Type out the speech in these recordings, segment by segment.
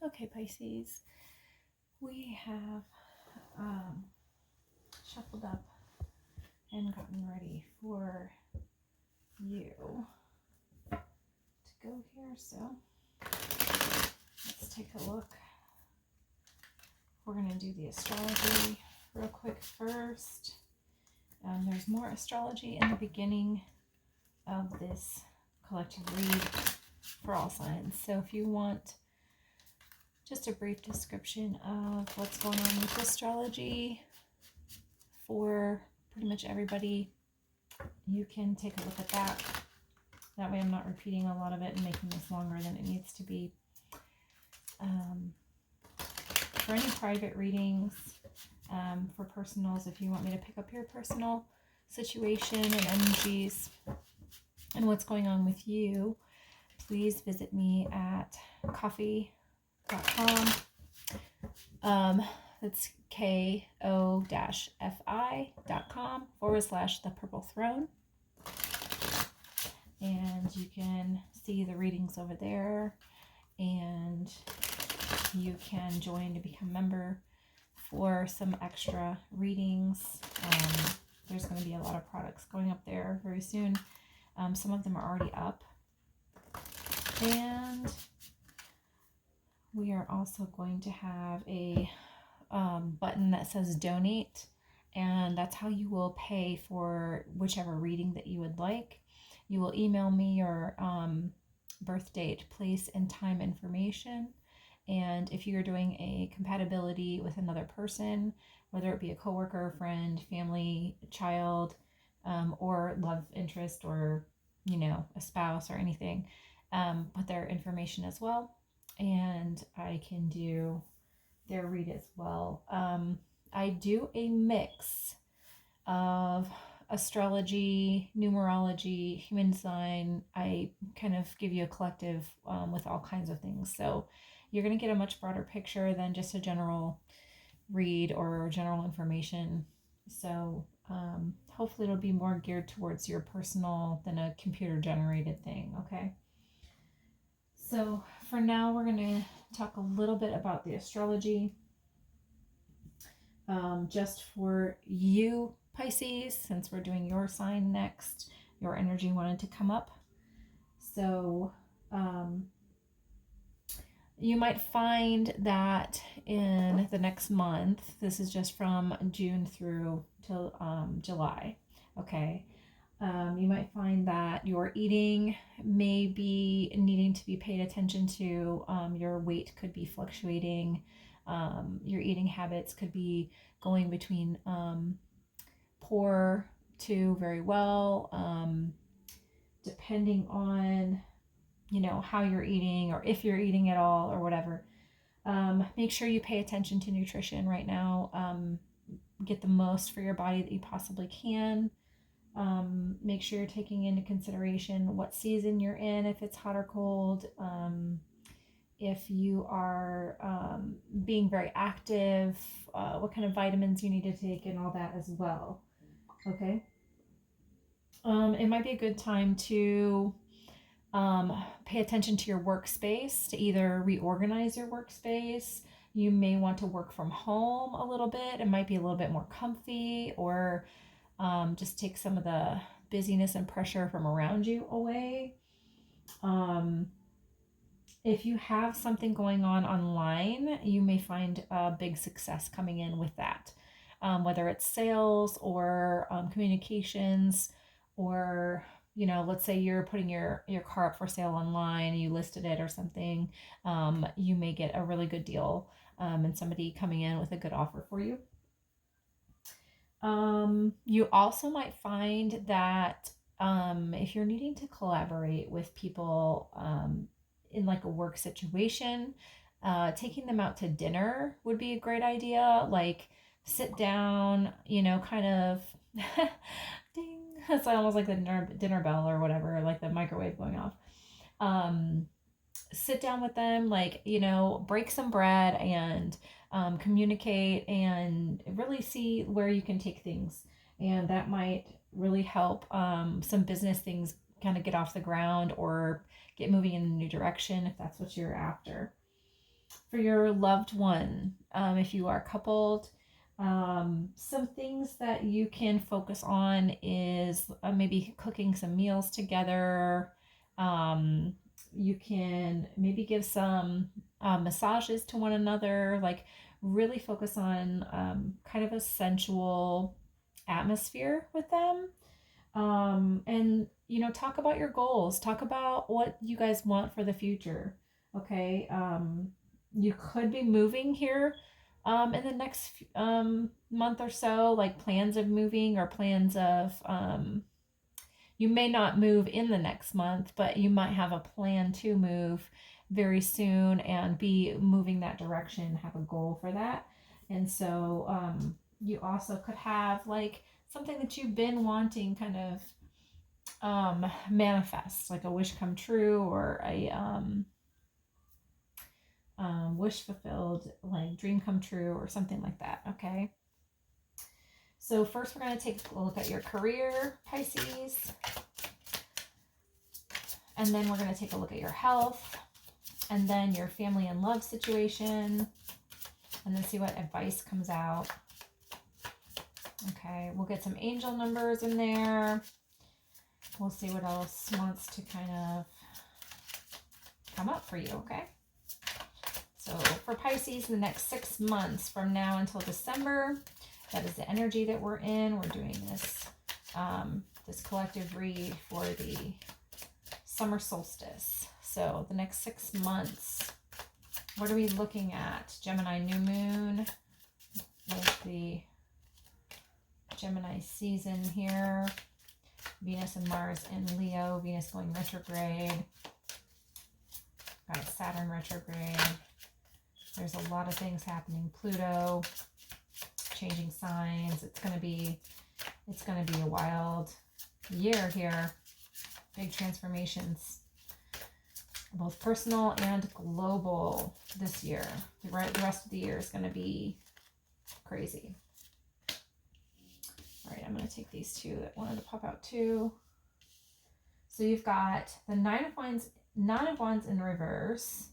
Okay, Pisces, we have shuffled up and gotten ready for you to go here. So let's take a look. We're going to do the astrology real quick first. There's more astrology in the beginning of this collective read for all signs. So if you want just a brief description of what's going on with astrology for pretty much everybody, you can take a look at that. That way I'm not repeating a lot of it and making this longer than it needs to be. For any private readings, for personals, if you want me to pick up your personal situation and energies and what's going on with you, please visit me at ko-fi.com. That's ko-fi.com/the purple throne. And you can see the readings over there, and you can join to become a member for some extra readings. There's going to be a lot of products going up there very soon. Some of them are already up. And we are also going to have a button that says donate, and that's how you will pay for whichever reading that you would like. You will email me your birth date, place, and time information. And if you're doing a compatibility with another person, whether it be a coworker, friend, family, child, or love interest, or a spouse or anything, put their information as well, and I can do their read as well. I do a mix of astrology, numerology, human design. I kind of give you a collective with all kinds of things. So you're going to get a much broader picture than just a general read or general information. So hopefully it'll be more geared towards your personal than a computer generated thing. Okay. So for now, we're going to talk a little bit about the astrology. Just for you, Pisces, since we're doing your sign next, your energy wanted to come up. So you might find that in the next month, this is just from June through till July, okay? You might find that your eating may be needing to be paid attention to. Your weight could be fluctuating. Your eating habits could be going between poor to very well, depending on how you're eating, or if you're eating at all, or whatever. Make sure you pay attention to nutrition right now. Get the most for your body that you possibly can. Make sure you're taking into consideration what season you're in, if it's hot or cold, if you are being very active, what kind of vitamins you need to take, and all that as well. Okay. It might be a good time to pay attention to your workspace, to either reorganize your workspace. You may want to work from home a little bit. It might be a little bit more comfy, or just take some of the busyness and pressure from around you away. If you have something going on online, you may find a big success coming in with that. Whether it's sales or communications, or let's say you're putting your car up for sale online and you listed it or something, you may get a really good deal and somebody coming in with a good offer for you. You also might find that if you're needing to collaborate with people in like a work situation, taking them out to dinner would be a great idea. Like sit down, kind of ding. It's almost like the dinner bell or whatever, like the microwave going off. Sit down with them, break some bread and communicate and really see where you can take things. And that might really help some business things kind of get off the ground or get moving in a new direction if that's what you're after. for your loved one, if you are coupled. Some things that you can focus on is maybe cooking some meals together. Um, you can maybe give some massages to one another, like really focus on kind of a sensual atmosphere with them. And talk about your goals, talk about what you guys want for the future. Okay. You could be moving here in the next month or so, like plans of moving or plans of you may not move in the next month, but you might have a plan to move very soon and be moving that direction, have a goal for that. And so you also could have like something that you've been wanting kind of manifest, like a wish come true or a wish fulfilled, like dream come true or something like that. Okay. So first we're going to take a look at your career, Pisces. And then we're going to take a look at your health. And then your family and love situation. And then see what advice comes out. Okay, we'll get some angel numbers in there. We'll see what else wants to kind of come up for you, okay? So for Pisces, the next 6 months from now until December, that is the energy that we're in. We're doing this, this collective read for the summer solstice. So the next 6 months, what are we looking at? Gemini new moon with the Gemini season here. Venus and Mars in Leo. Venus going retrograde. Got Saturn retrograde. There's a lot of things happening. Pluto changing signs. It's gonna be a wild year here. Big transformations, both personal and global this year. The rest of the year is gonna be crazy. All right, I'm gonna take these two that wanted to pop out too. So you've got the Nine of Wands in reverse,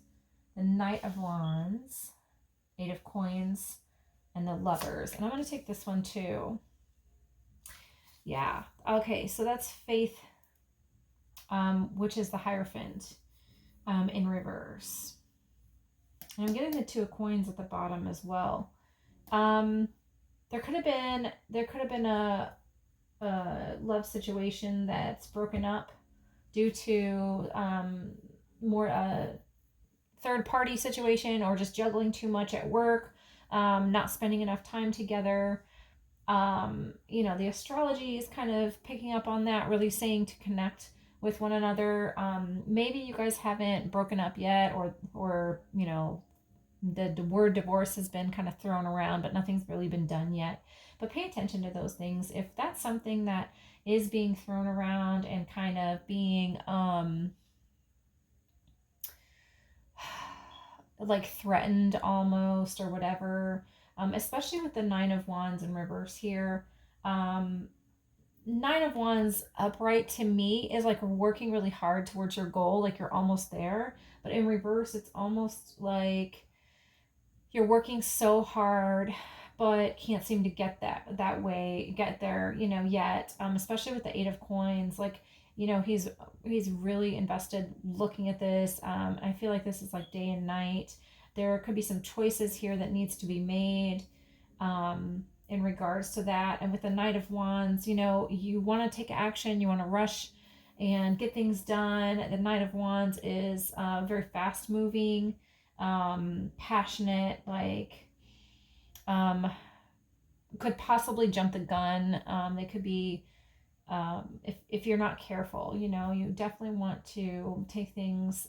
the Knight of Wands, Eight of Coins, and the Lovers. And I'm going to take this one too. Yeah. Okay, so that's Faith, which is the Hierophant in reverse. And I'm getting the Two of Coins at the bottom as well. There could have been a love situation that's broken up due to more a third party situation or just juggling too much at work, not spending enough time together. The astrology is kind of picking up on that, really saying to connect with one another. Maybe you guys haven't broken up yet, or the word divorce has been kind of thrown around, but nothing's really been done yet. But pay attention to those things. If that's something that is being thrown around and kind of being like threatened almost or whatever, especially with the Nine of Wands in reverse here. Nine of Wands upright to me is like working really hard towards your goal, like you're almost there. But in reverse, it's almost like you're working so hard but can't seem to get get there yet, especially with the Eight of Coins. Like he's really invested looking at this. I feel like this is like day and night. There could be some choices here that needs to be made in regards to that. And with the Knight of Wands, you want to take action, you want to rush and get things done. The Knight of Wands is very fast moving, passionate, like could possibly jump the gun. They could be, if you're not careful, you definitely want to take things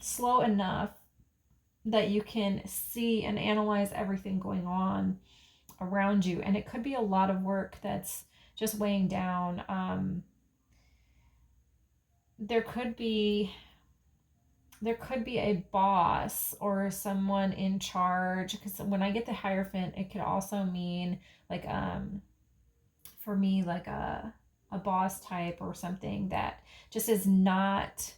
slow enough that you can see and analyze everything going on around you. And it could be a lot of work that's just weighing down. There could be a boss or someone in charge, because when I get the Hierophant, it could also mean like for me, like a boss type or something that just is not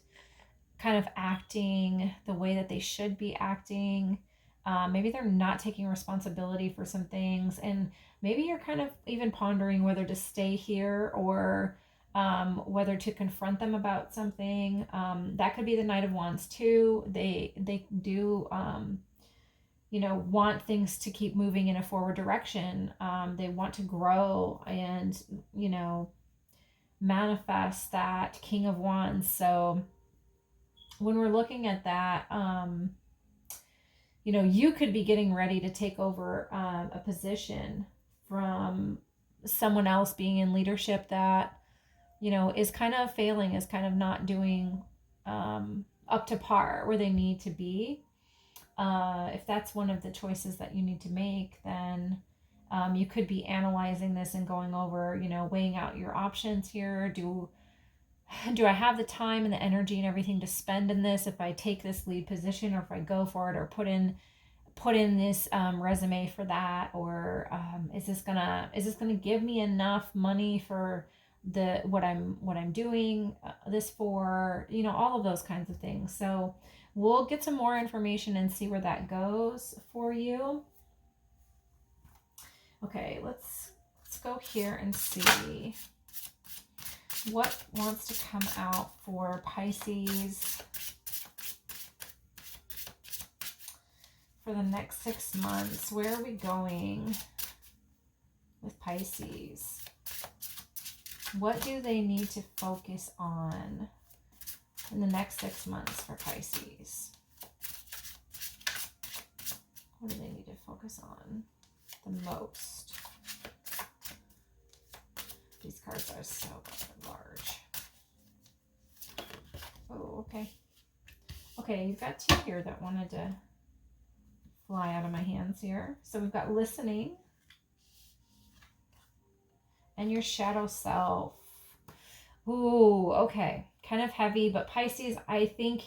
kind of acting the way that they should be acting. Maybe they're not taking responsibility for some things, and maybe you're kind of even pondering whether to stay here or whether to confront them about something. That could be the Knight of Wands too. They do want things to keep moving in a forward direction. They want to grow and manifest that King of Wands. So when we're looking at that, you could be getting ready to take over a position from someone else being in leadership that, is kind of failing, is kind of not doing up to par where they need to be. If that's one of the choices that you need to make, then you could be analyzing this and going over, weighing out your options here. Do I have the time and the energy and everything to spend in this if I take this lead position, or if I go for it, or put in this resume for that, or is this gonna give me enough money for what I'm doing this for, all of those kinds of things. So we'll get some more information and see where that goes for you. Okay, let's go here and see what wants to come out for Pisces for the next 6 months. Where are we going with Pisces? What do they need to focus on in the next 6 months for Pisces? What do they need to focus on the most? These cards are so large. Oh, okay. Okay, you've got two here that wanted to fly out of my hands here. So we've got listening and your shadow self. Ooh, okay. Kind of heavy, but Pisces, I think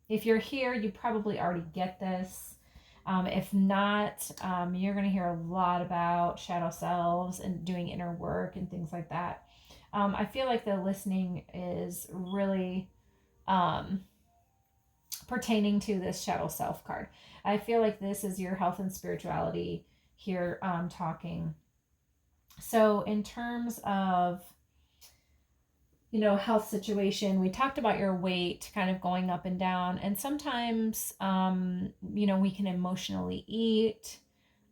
if you're here, you probably already get this. If not, you're going to hear a lot about shadow selves and doing inner work and things like that. I feel like the listening is really pertaining to this shadow self card. I feel like this is your health and spirituality here talking. So in terms of health situation, we talked about your weight kind of going up and down, and sometimes we can emotionally eat,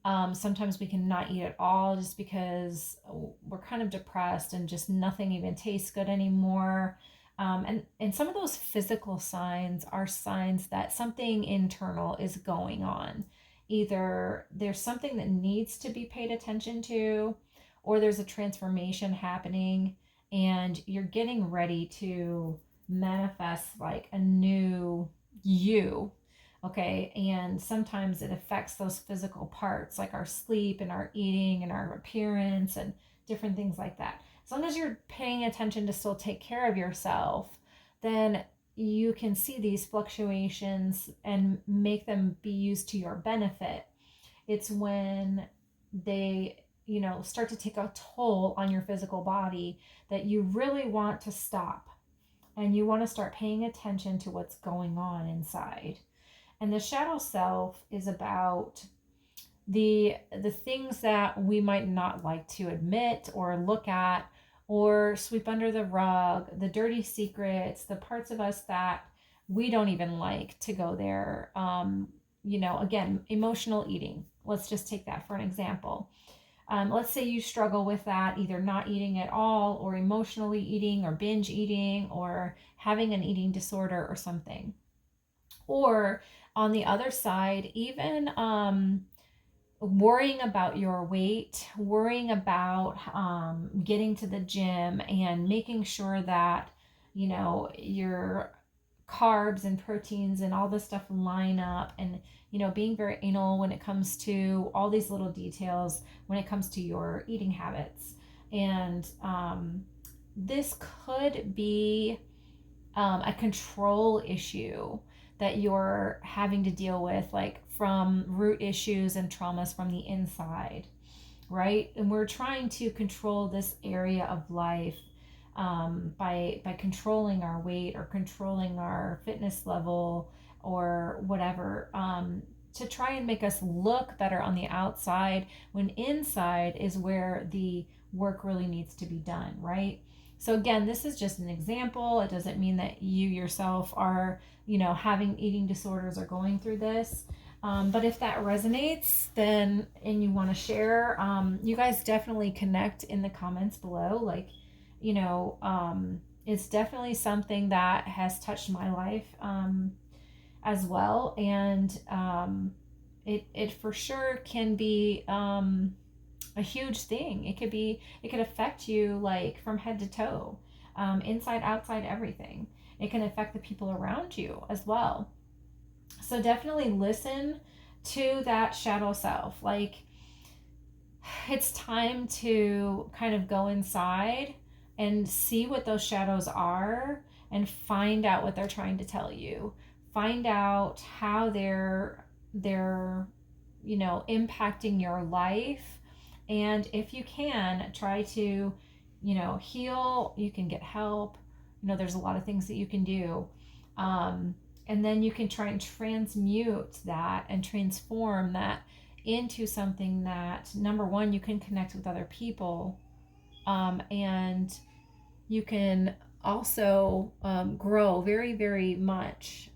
sometimes we can not eat at all just because we're kind of depressed and just nothing even tastes good anymore, and some of those physical signs are signs that something internal is going on. Either there's something that needs to be paid attention to, or there's a transformation happening and you're getting ready to manifest like a new you. Okay. And sometimes it affects those physical parts, like our sleep and our eating and our appearance and different things like that. As long as you're paying attention to still take care of yourself, then you can see these fluctuations and make them be used to your benefit. It's when they start to take a toll on your physical body that you really want to stop and you want to start paying attention to what's going on inside. And the shadow self is about the things that we might not like to admit or look at or sweep under the rug, the dirty secrets, the parts of us that we don't even like to go there. Again, emotional eating. Let's just take that for an example. Let's say you struggle with that, either not eating at all or emotionally eating or binge eating or having an eating disorder or something. Or on the other side, even worrying about your weight, worrying about getting to the gym and making sure that, your carbs and proteins and all this stuff line up, and being very anal when it comes to all these little details when it comes to your eating habits. And this could be a control issue that you're having to deal with, like from root issues and traumas from the inside, right? And we're trying to control this area of life by controlling our weight or controlling our fitness level or whatever, to try and make us look better on the outside, when inside is where the work really needs to be done, right? So again, this is just an example. It doesn't mean that you yourself are, having eating disorders or going through this. But if that resonates, then and you want to share, you guys definitely connect in the comments below. Like, it's definitely something that has touched my life, as well, and it for sure can be, a huge thing. It could affect you like from head to toe, inside, outside, everything. It can affect the people around you as well. So definitely listen to that shadow self. Like, it's time to kind of go inside and see what those shadows are and find out what they're trying to tell you. Find out how they're impacting your life. And if you can, try to, heal. You can get help. There's a lot of things that you can do. And then you can try and transmute that and transform that into something that, number one, you can connect with other people, and you can also, grow very, very much,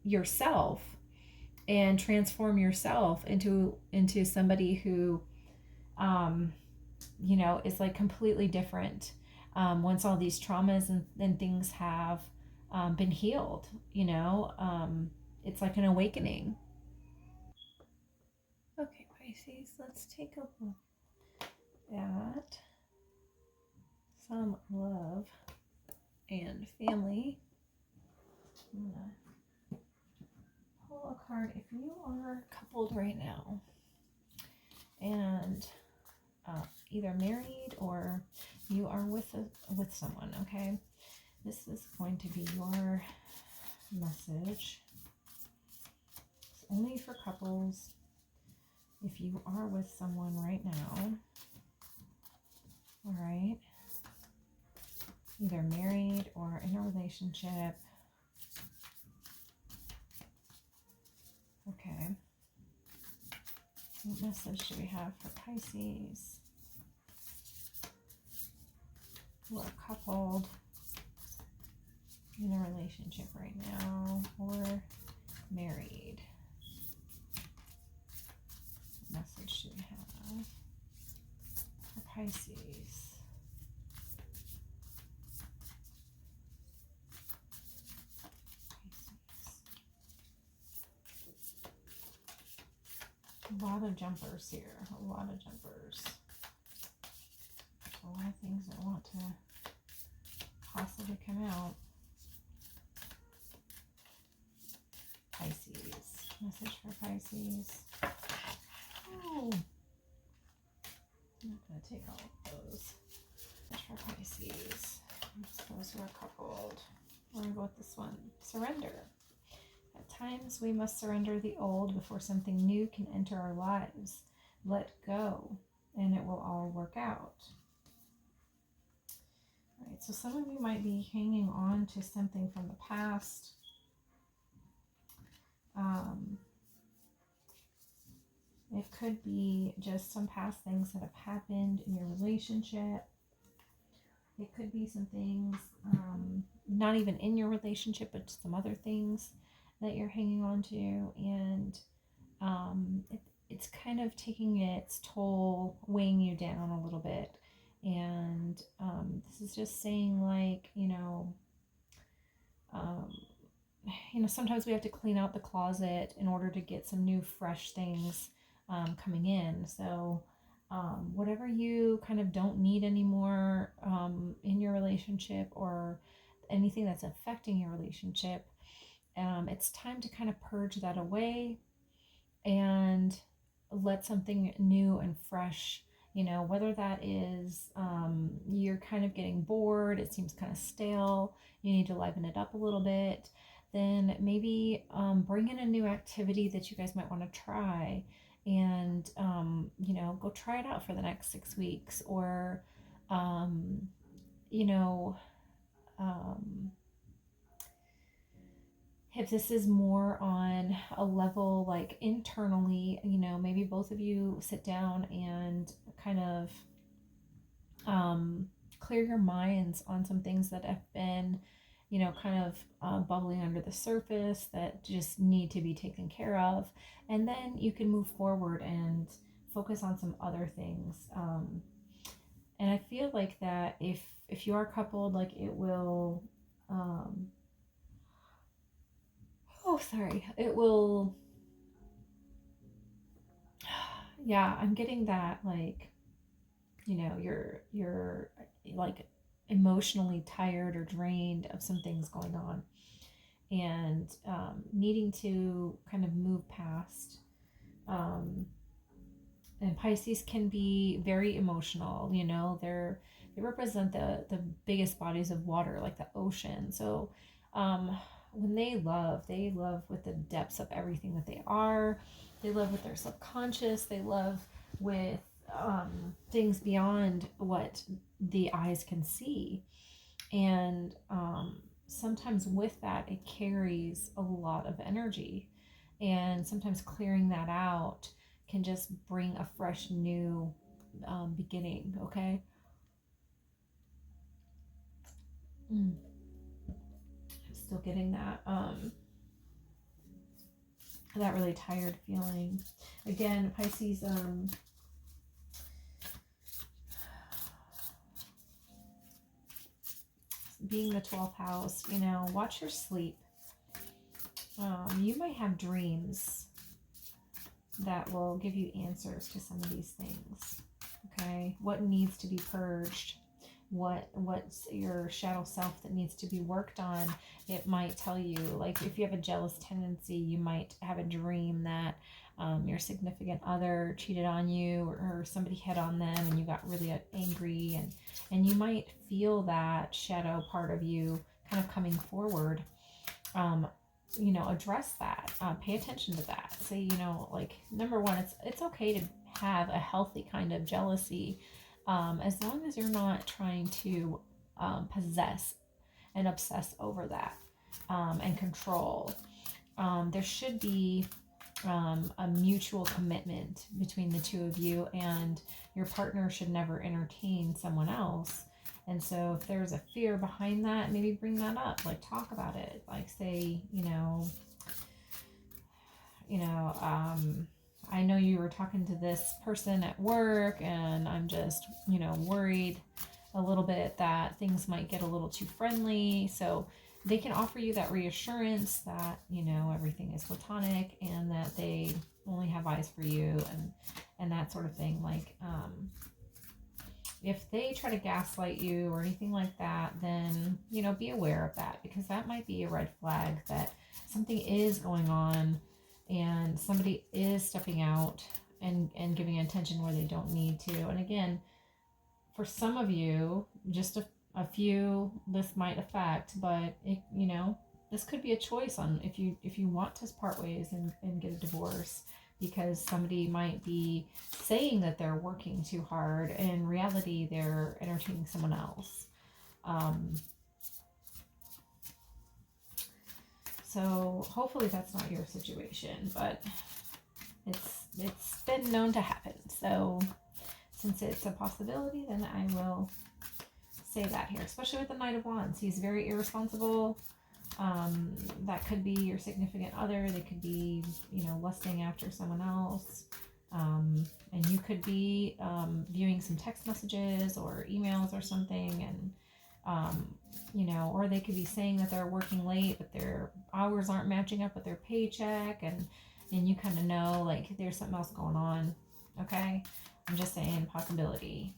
yourself, and transform yourself into somebody who, um, is like completely different, once all these traumas and things have, been healed. It's like an awakening. Okay, Pisces, let's take a look at some love and family. I'm gonna pull a card. If you are coupled right now and, either married or you are with someone, okay, this is going to be your message. It's only for couples. If you are with someone right now, all right, either married or in a relationship, okay, what message do we have for Pisces who are coupled in a relationship right now or married? What message do we have for Pisces? A lot of jumpers here. A lot of jumpers. A lot of things that want to possibly come out. Pisces. Message for Pisces. Oh. I'm not going to take all of those. Message for Pisces. Those who are coupled. We're going to go with this one. Surrender. At times, we must surrender the old before something new can enter our lives. Let go, and it will all work out. All right, so some of you might be hanging on to something from the past. It could be just some past things that have happened in your relationship. It could be some things, not even in your relationship, but some other things that you're hanging on to, and it's kind of taking its toll, weighing you down a little bit. And this is just saying, like, sometimes we have to clean out the closet in order to get some new, fresh things, coming in. So whatever you kind of don't need anymore, in your relationship, or anything that's affecting your relationship, it's time to kind of purge that away and let something new and fresh, whether that is, you're kind of getting bored, it seems kind of stale, you need to liven it up a little bit, then maybe, bring in a new activity that you guys might want to try, and, go try it out for the next 6 weeks, or, you know, um, if this is more on a level like internally, maybe both of you sit down and kind of um, clear your minds on some things that have been, kind of bubbling under the surface that just need to be taken care of. And then you can move forward and focus on some other things. And I feel like that if you are coupled, like it will, um, oh, sorry, it will, yeah, I'm getting that, like, you're like emotionally tired or drained of some things going on, and needing to kind of move past. um, and Pisces can be very emotional. They represent the biggest bodies of water, like the ocean. So um, when they love with the depths of everything that they are. They love with their subconscious. They love with things beyond what the eyes can see. And sometimes with that, it carries a lot of energy. And sometimes clearing that out can just bring a fresh new beginning, okay? I'm still getting that really tired feeling. Again, Pisces, being the 12th house, watch your sleep. You might have dreams that will give you answers to some of these things. Okay, what needs to be purged? What's your shadow self that needs to be worked on? It might tell you, like, if you have a jealous tendency, you might have a dream that your significant other cheated on you, or somebody hit on them and you got really angry, and you might feel that shadow part of you kind of coming forward. Address that. Pay attention to that. Say, like, number one, it's okay to have a healthy kind of jealousy, as long as you're not trying to possess and obsess over that, and control. There should be a mutual commitment between the two of you, and your partner should never entertain someone else. And so if there's a fear behind that, maybe bring that up, like talk about it, like say, I know you were talking to this person at work, and I'm just, worried a little bit that things might get a little too friendly. So they can offer you that reassurance that, everything is platonic and that they only have eyes for you, and that sort of thing. Like, if they try to gaslight you or anything like that, then, be aware of that, because that might be a red flag that something is going on and somebody is stepping out and giving attention where they don't need to. And again, for some of you, just a few this might affect, but this could be a choice on if you want to part ways and get a divorce, because somebody might be saying that they're working too hard, and in reality they're entertaining someone else. So hopefully that's not your situation, but it's been known to happen. So since it's a possibility, then I will say that here, especially with the Knight of Wands. He's very irresponsible. That could be your significant other. They could be, lusting after someone else. And you could be viewing some text messages or emails or something, and or they could be saying that they're working late, but their hours aren't matching up with their paycheck, and you kind of know, like, there's something else going on. Okay, I'm just saying possibility.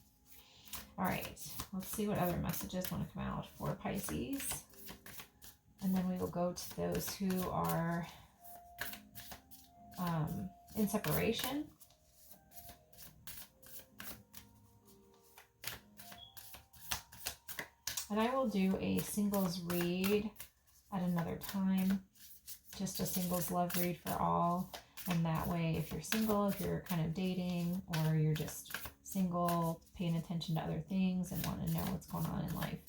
All right, let's see what other messages want to come out for Pisces, and then we will go to those who are in separation. And I will do a singles read at another time, just a singles love read for all. And that way, if you're single, if you're kind of dating, or you're just single, paying attention to other things, and want to know what's going on in life.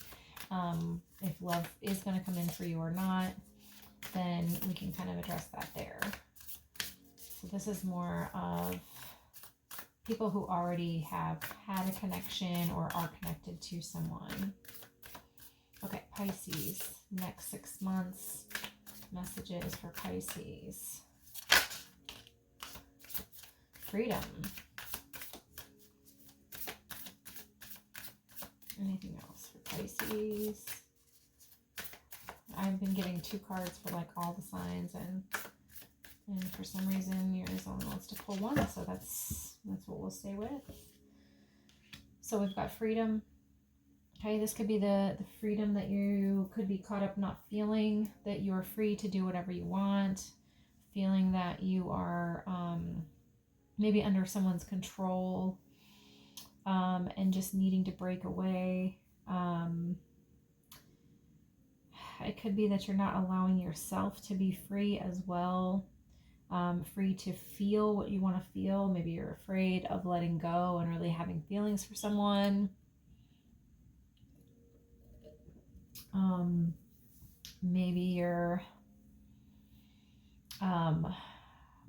If love is going to come in for you or not, then we can kind of address that there. So this is more of people who already have had a connection or are connected to someone. Okay, Pisces, next 6 months, messages for Pisces. Freedom. Anything else for Pisces? I've been getting 2 cards for like all the signs, and for some reason yours only wants to pull 1, so that's what we'll stay with. So we've got freedom. Okay, this could be the freedom that you could be caught up not feeling that you are free to do whatever you want, feeling that you are maybe under someone's control, and just needing to break away. It could be that you're not allowing yourself to be free as well, free to feel what you want to feel. Maybe you're afraid of letting go and really having feelings for someone. Maybe you're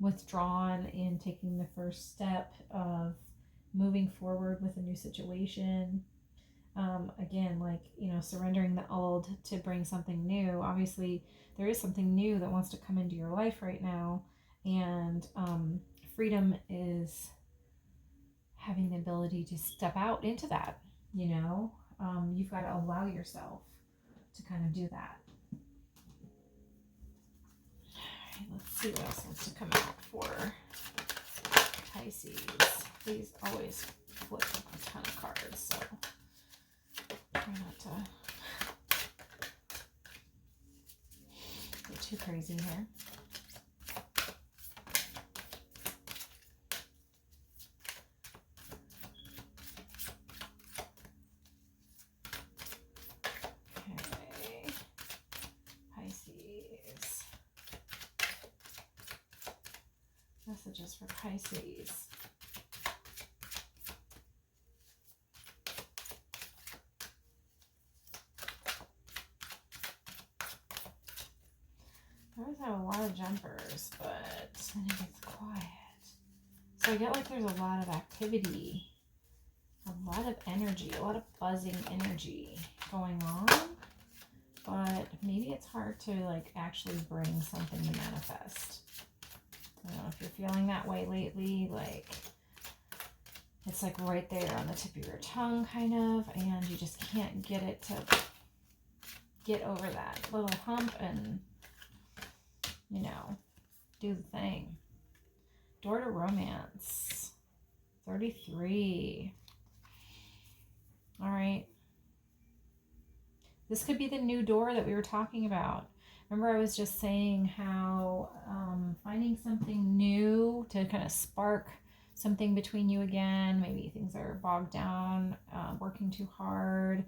withdrawn in taking the first step of moving forward with a new situation. Again, like, surrendering the old to bring something new. Obviously, there is something new that wants to come into your life right now, and freedom is having the ability to step out into that. You've got to allow yourself to kind of do that. All right, let's see what else wants to come out for Pisces. These always flip a ton of cards, so try not to get too crazy here. Okay, Pisces. Messages for Pisces. I always have a lot of jumpers, but then it gets quiet. So I get like there's a lot of activity, a lot of energy, a lot of buzzing energy going on, but maybe it's hard to like actually bring something to manifest. I don't know if you're feeling that way lately, like it's like right there on the tip of your tongue kind of, and you just can't get it to get over that little hump and do the thing. Door to romance. 33. All right. This could be the new door that we were talking about. Remember I was just saying how finding something new to kind of spark something between you again. Maybe things are bogged down, working too hard.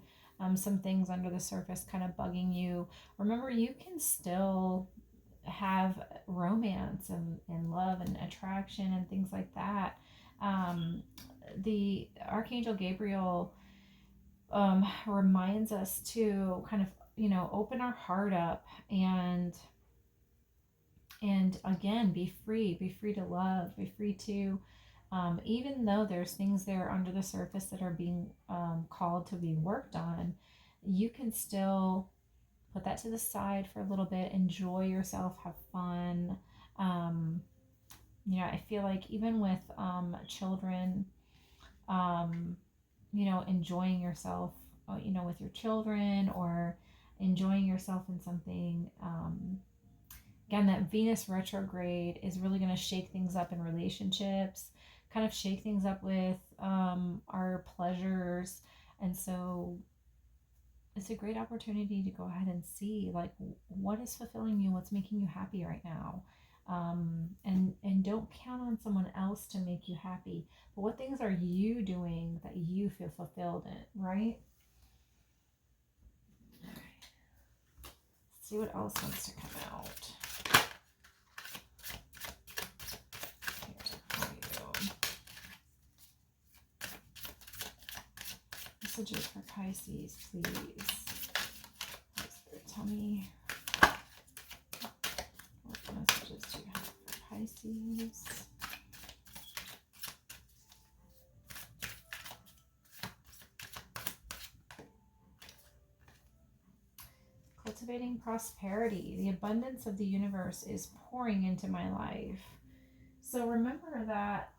Some things under the surface kind of bugging you. Remember, you can still have romance and love and attraction and things like that. The Archangel Gabriel reminds us to kind of open our heart up and again be free to love, be free to even though there's things there under the surface that are being called to be worked on, you can still put that to the side for a little bit, enjoy yourself, have fun. I feel like even with children, enjoying yourself, with your children, or enjoying yourself in something. Again, that Venus retrograde is really going to shake things up in relationships, kind of shake things up with our pleasures. And so it's a great opportunity to go ahead and see like what is fulfilling you, what's making you happy right now. And don't count on someone else to make you happy, but what things are you doing that you feel fulfilled in, right? Okay. Let's see what else wants to come out. Here, how are you? messages for Pisces, please. Tell me what messages do you have for Pisces? Cultivating prosperity. The abundance of the universe is pouring into my life. So remember that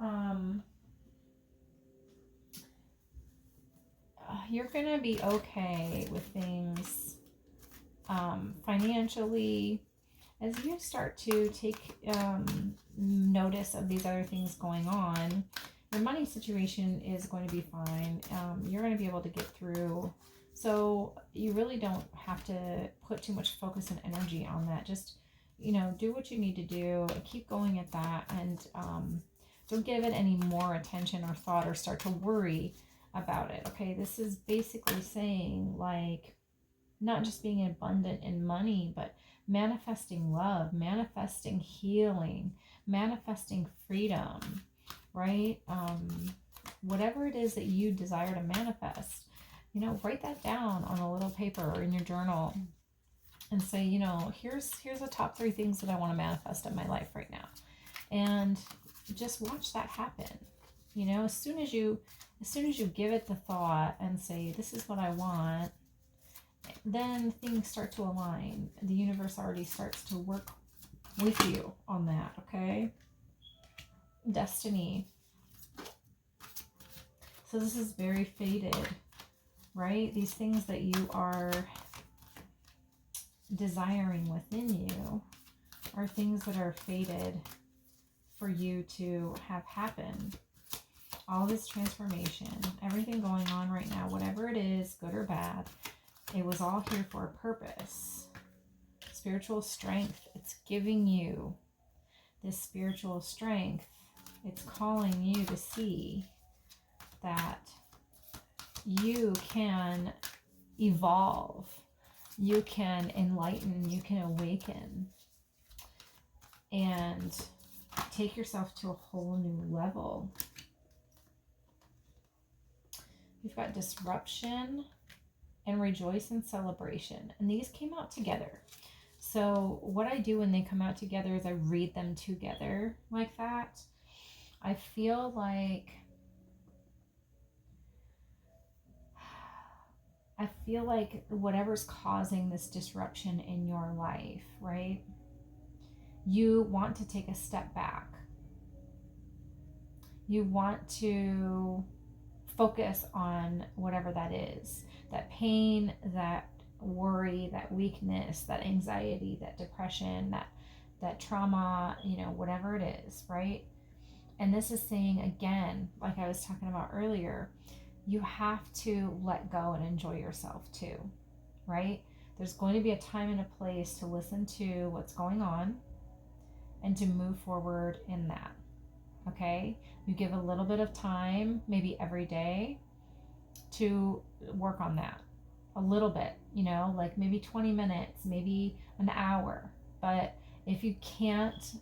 you're going to be okay with things financially. As you start to take notice of these other things going on, your money situation is going to be fine. You're going to be able to get through. So you really don't have to put too much focus and energy on that. Just, do what you need to do and keep going at that. And don't give it any more attention or thought or start to worry about it. Okay, this is basically saying, like, not just being abundant in money, but manifesting love, manifesting healing, manifesting freedom, right? Whatever it is that you desire to manifest, write that down on a little paper or in your journal and say, here's the top 3 things that I want to manifest in my life right now. And just watch that happen. As soon as you give it the thought and say, this is what I want, then things start to align. The universe already starts to work with you on that, okay? Destiny. So this is very fated, right? These things that you are desiring within you are things that are fated for you to have happen. All this transformation, everything going on right now, whatever it is, good or bad, it was all here for a purpose. Spiritual strength, it's giving you this spiritual strength. It's calling you to see that you can evolve, you can enlighten, you can awaken, and take yourself to a whole new level. We've got disruption and rejoice and celebration. And these came out together. So what I do when they come out together is I read them together like that. I feel like whatever's causing this disruption in your life, right? You want to take a step back. You want to focus on whatever that is. That pain, that worry, that weakness, that anxiety, that depression, that trauma, whatever it is, right? And this is saying, again, like I was talking about earlier, you have to let go and enjoy yourself too, right? There's going to be a time and a place to listen to what's going on and to move forward in that, okay? You give a little bit of time, maybe every day, to work on that a little bit, like maybe 20 minutes, maybe an hour. But if you can't,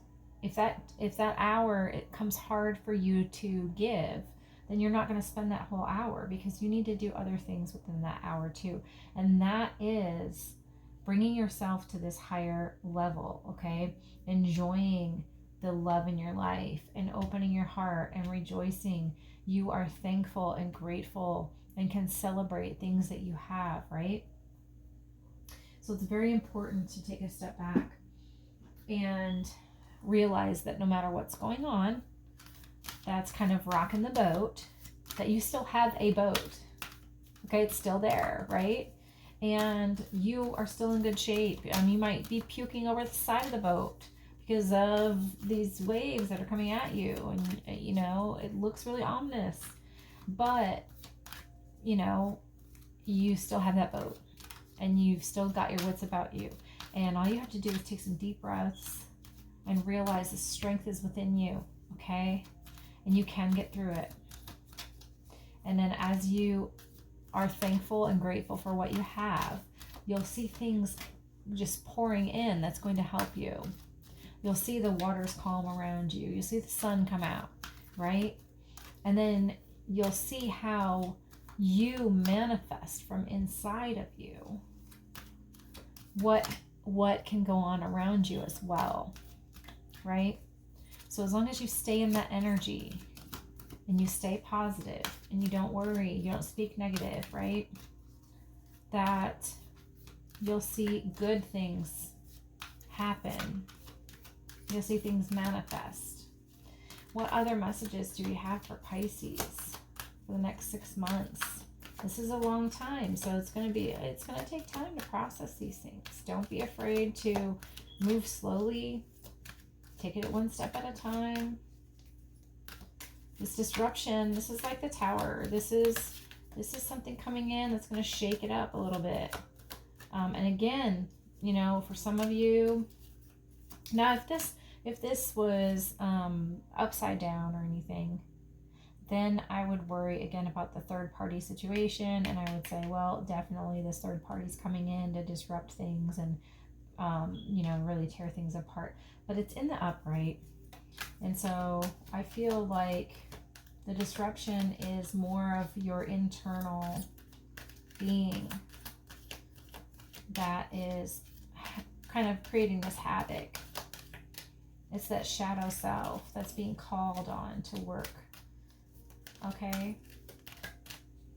if that hour, it comes hard for you to give, then you're not going to spend that whole hour, because you need to do other things within that hour too. And that is bringing yourself to this higher level, okay? Enjoying the love in your life and opening your heart and rejoicing. You are thankful and grateful and can celebrate things that you have, right? So it's very important to take a step back and realize that no matter what's going on, that's kind of rocking the boat, that you still have a boat. Okay, it's still there, right? And you are still in good shape. You might be puking over the side of the boat because of these waves that are coming at you. And, it looks really ominous. But, you still have that boat. And you've still got your wits about you. And all you have to do is take some deep breaths and realize the strength is within you, okay? And you can get through it. And then as you are thankful and grateful for what you have, you'll see things just pouring in that's going to help you. You'll see the waters calm around you. You'll see the sun come out, right? And then you'll see how you manifest from inside of you what can go on around you as well, right? So as long as you stay in that energy and you stay positive and you don't worry, you don't speak negative, right? That you'll see good things happen. You'll see things manifest. What other messages do we have for Pisces for the next 6 months? This is a long time, so it's going to take time to process these things. Don't be afraid to move slowly. Take it one step at a time. This disruption, this is like the Tower. This is something coming in that's going to shake it up a little bit. And again, you know, for some of you, now if this was upside down or anything, then I would worry again about the third party situation, and I would say, well, definitely this third party's coming in to disrupt things and you know, really tear things apart. But it's in the upright, and so I feel like the disruption is more of your internal being that is kind of creating this havoc. It's that shadow self that's being called on to work. Okay?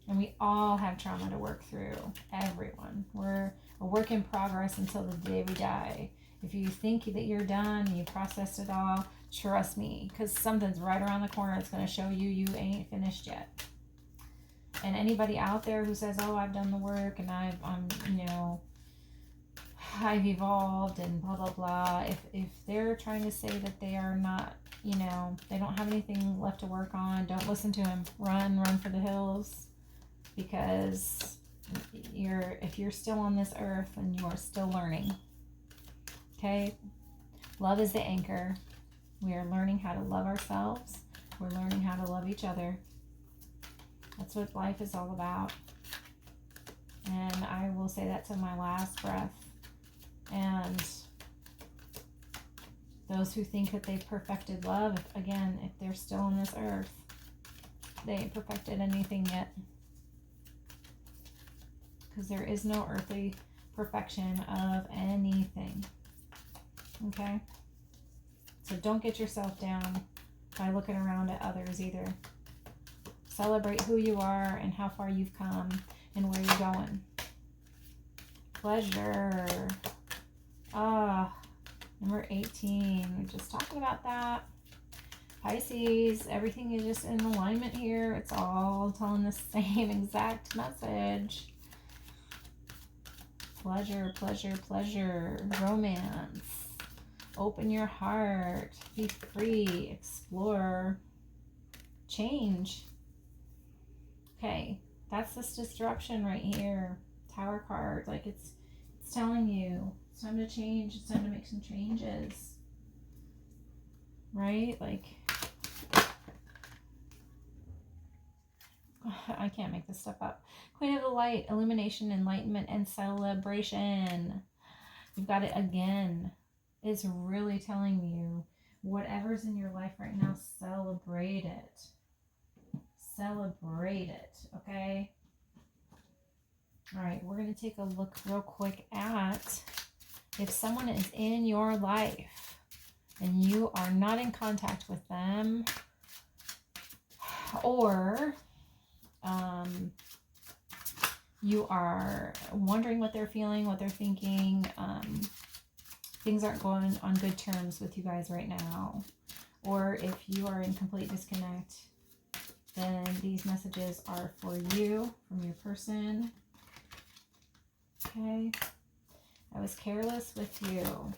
And we all have trauma to work through. Everyone. We're a work in progress until the day we die. If you think that you're done and you processed it all, trust me, because something's right around the corner that's going to show you ain't finished yet. And anybody out there who says, oh, I've done the work and I'm you know, I've evolved and blah, blah, blah. If they're trying to say that they are not, you know, they don't have anything left to work on, don't listen to them. Run for the hills, because if you're still on this earth, then you are still learning. Okay? Love is the anchor. We are learning how to love ourselves. We're learning how to love each other. That's what life is all about. And I will say that to my last breath. And those who think that they've perfected love, if they're still on this earth, they ain't perfected anything yet. Because there is no earthly perfection of anything. Okay? So don't get yourself down by looking around at others either. Celebrate who you are and how far you've come and where you're going. Pleasure. Number 18. We're just talking about that. Pisces, everything is just in alignment here. It's all telling the same exact message. Pleasure, pleasure, pleasure. Romance. Open your heart. Be free. Explore. Change. Okay, that's this disruption right here. Tower card. Like it's telling you it's time to change. It's time to make some changes. Right? Like, I can't make this stuff up. Queen of the Light, illumination, enlightenment, and celebration. You've got it again. It's really telling you whatever's in your life right now, celebrate it. Celebrate it, okay? All right, we're going to take a look real quick at if someone is in your life and you are not in contact with them, or you are wondering what they're feeling, what they're thinking, things aren't going on good terms with you guys right now, or if you are in complete disconnect, then these messages are for you, from your person. Okay. I was careless with you.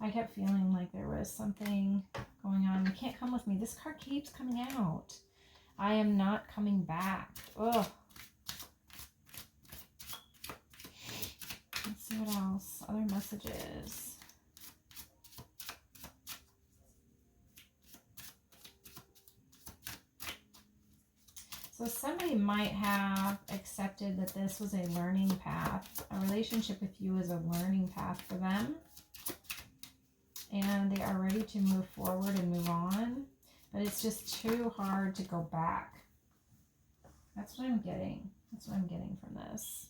I kept feeling like there was something going on. You can't come with me. This card keeps coming out. I am not coming back. Ugh. Let's see what else. Other messages. So somebody might have accepted that this was a learning path. A relationship with you is a learning path for them. And they are ready to move forward and move on. But it's just too hard to go back. That's what I'm getting. That's what I'm getting from this.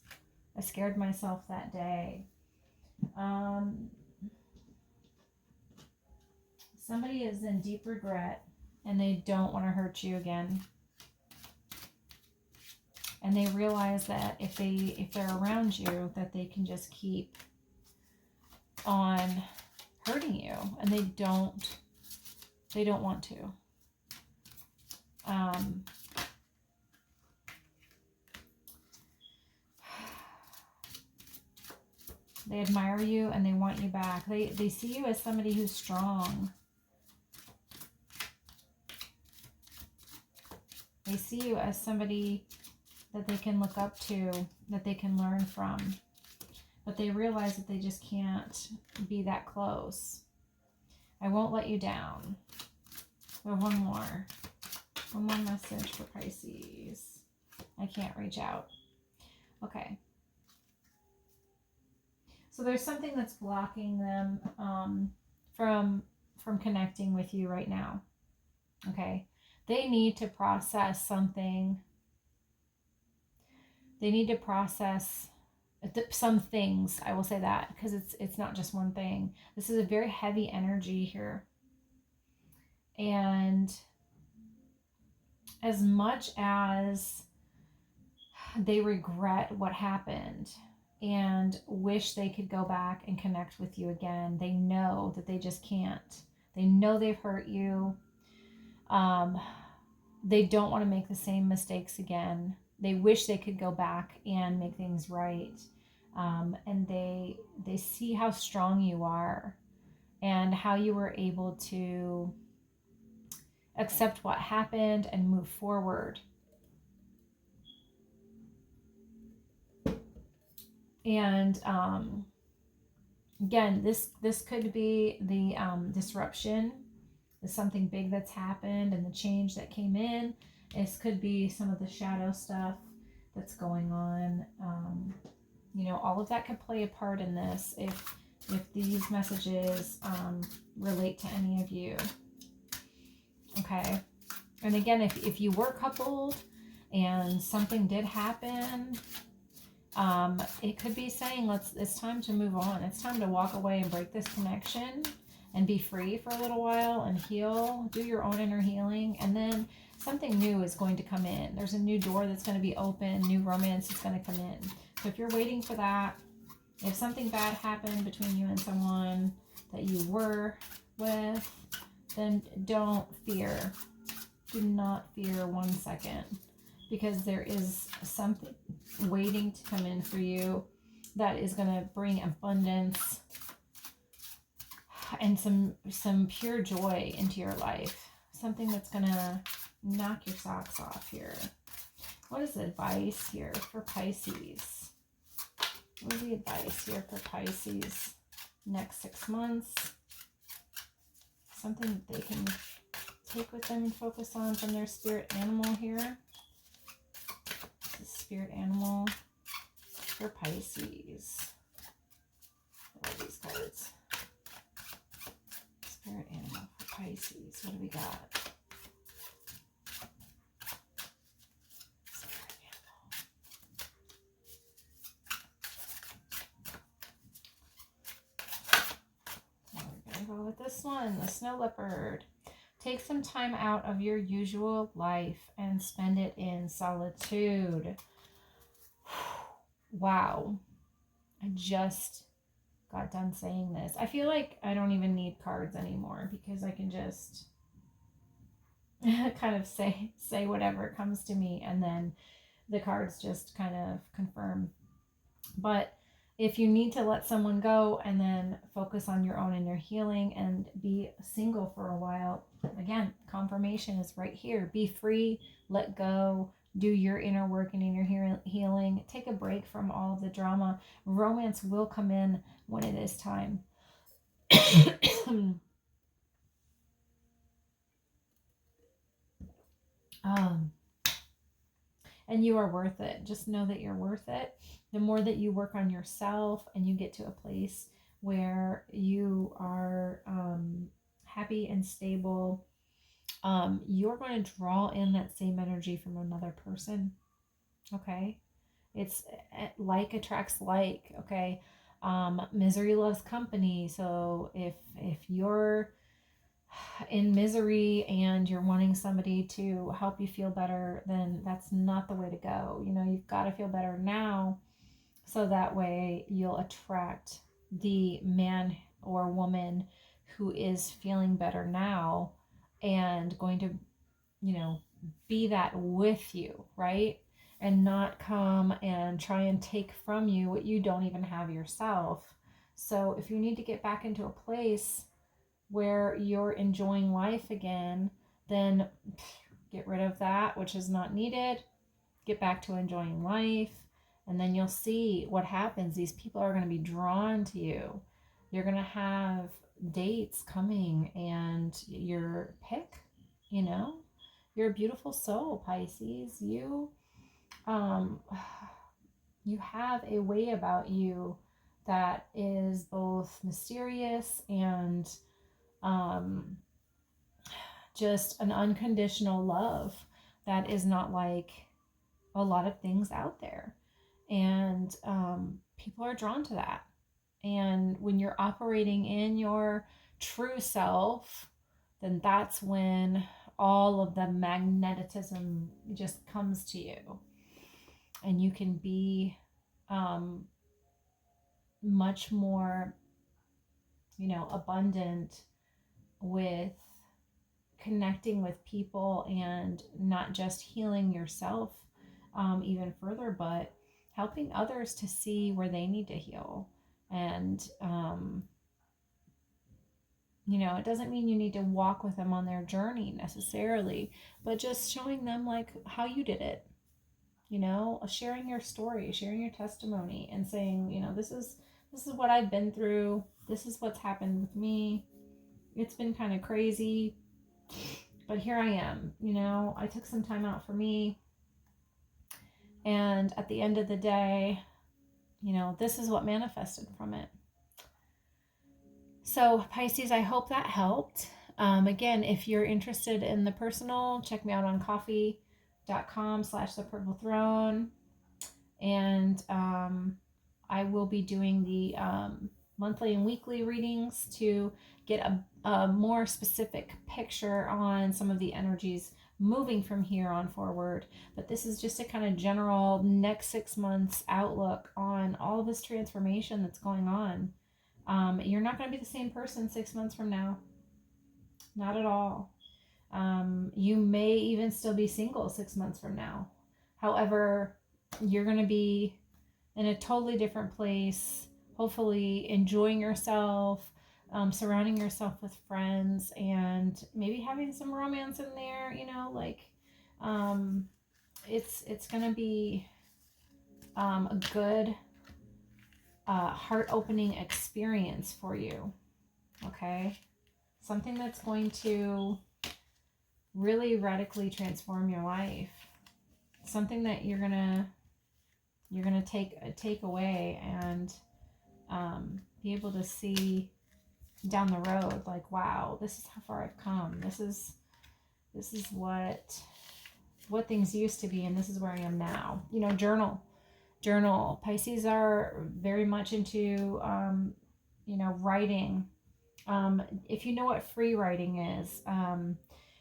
I scared myself that day. Somebody is in deep regret and they don't want to hurt you again. And they realize that if they're around you, that they can just keep on hurting you, and they don't want to. They admire you and they want you back. They see you as somebody who's strong. They see you as somebody that they can look up to, that they can learn from. But they realize that they just can't be that close. I won't let you down. We have one more message for Pisces. I can't reach out. Okay. So there's something that's blocking them from connecting with you right now. Okay. They need to process something. They need to process some things. I will say that, because it's not just one thing. This is a very heavy energy here. And as much as they regret what happened and wish they could go back and connect with you again, they know that they just can't. They know they've hurt you. They don't want to make the same mistakes again. They wish they could go back and make things right. And they see how strong you are and how you were able to accept what happened and move forward. And again, this could be the disruption. There's something big that's happened and the change that came in. This could be some of the shadow stuff that's going on. All of that could play a part in this if these messages relate to any of you. Okay. And again, if you were coupled and something did happen, it could be saying it's time to move on. It's time to walk away and break this connection and be free for a little while and heal, do your own inner healing, and then something new is going to come in. There's a new door that's going to be open, new romance is going to come in. So if you're waiting for that, if something bad happened between you and someone that you were with, then don't fear. Do not fear 1 second, because there is something waiting to come in for you that is going to bring abundance and some pure joy into your life. Something that's going to knock your socks off here. What is the advice here for Pisces? What is the advice here for Pisces next 6 months? Something that they can take with them and focus on from their spirit animal here. The spirit animal for Pisces. I love these cards. Spirit animal for Pisces. What do we got? Spirit animal. Now we're going to go with this one, the snow leopard. Take some time out of your usual life and spend it in solitude. Wow. I just got done saying this. I feel like I don't even need cards anymore, because I can just kind of say whatever comes to me, and then the cards just kind of confirm. But if you need to let someone go and then focus on your own inner healing and be single for a while, again, confirmation is right here. Be free, let go, do your inner work and inner healing. Take a break from all of the drama. Romance will come in when it is time. And you are worth it. Just know that you're worth it. The more that you work on yourself and you get to a place where you are happy and stable, you're going to draw in that same energy from another person. Okay. It's like attracts like. Okay. Misery loves company. So if you're in misery and you're wanting somebody to help you feel better, then that's not the way to go. You've got to feel better now, so that way you'll attract the man or woman who is feeling better now and going to, you know, be that with you, right? And not come and try and take from you what you don't even have yourself. So if you need to get back into a place where you're enjoying life again, then get rid of that which is not needed, get back to enjoying life, and then you'll see what happens. These people are going to be drawn to you. You're going to have dates coming and your pick, you know? You're a beautiful soul, Pisces. Um you have a way about you that is both mysterious and um just an unconditional love that is not like a lot of things out there. And people are drawn to that. And when you're operating in your true self, then that's when all of the magnetism just comes to you. And you can be um, much more, abundant with connecting with people and not just healing yourself even further, but helping others to see where they need to heal. And, it doesn't mean you need to walk with them on their journey necessarily, but just showing them like how you did it, sharing your story, sharing your testimony and saying, this is what I've been through. This is what's happened with me. It's been kind of crazy, but here I am. I took some time out for me. And at the end of the day, this is what manifested from it. So, Pisces, I hope that helped. Again, if you're interested in the personal, check me out on coffee.com/the purple throne. And I will be doing the monthly and weekly readings to get a more specific picture on some of the energies moving from here on forward. But this is just a kind of general next 6 months outlook on all of this transformation that's going on. You're not going to be the same person 6 months from now. Not at all. You may even still be single 6 months from now. However, you're going to be in a totally different place, hopefully enjoying yourself, surrounding yourself with friends, and maybe having some romance in there. It's gonna be a good heart-opening experience for you. Okay, something that's going to really radically transform your life. Something that you're gonna take away and be able to see down the road, like, wow, this is how far I've come. This is what things used to be, and this is where I am now. Journal. Pisces are very much into writing. If you know what free writing is,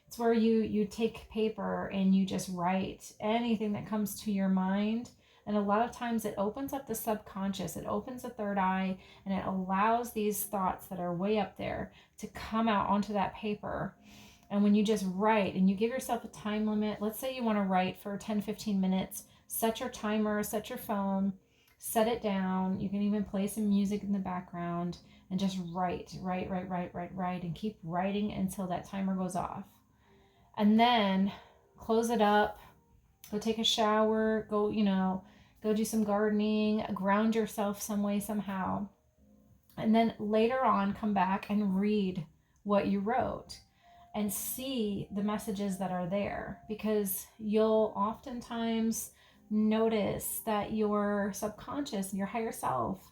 it's where you take paper and you just write anything that comes to your mind. And a lot of times it opens up the subconscious, it opens the third eye, and it allows these thoughts that are way up there to come out onto that paper. And when you just write and you give yourself a time limit, let's say you want to write for 10-15 minutes, set your timer, set your phone, set it down. You can even play some music in the background and just write, and keep writing until that timer goes off. And then close it up, go take a shower, go do some gardening, ground yourself some way, somehow. And then later on, come back and read what you wrote and see the messages that are there, because you'll oftentimes notice that your subconscious, your higher self,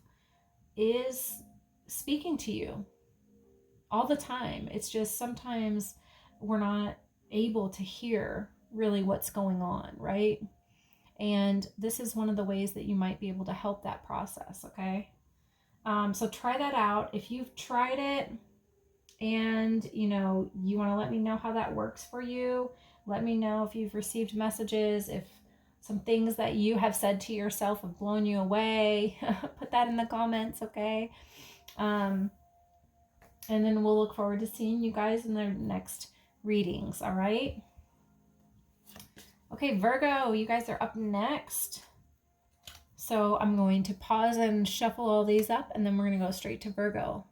is speaking to you all the time. It's just sometimes we're not able to hear really what's going on, right? And this is one of the ways that you might be able to help that process, okay? So try that out. If you've tried it and you want to let me know how that works for you, let me know if you've received messages, if some things that you have said to yourself have blown you away. Put that in the comments, okay? And then we'll look forward to seeing you guys in the next readings, all right? Okay, Virgo, you guys are up next. So I'm going to pause and shuffle all these up, and then we're going to go straight to Virgo.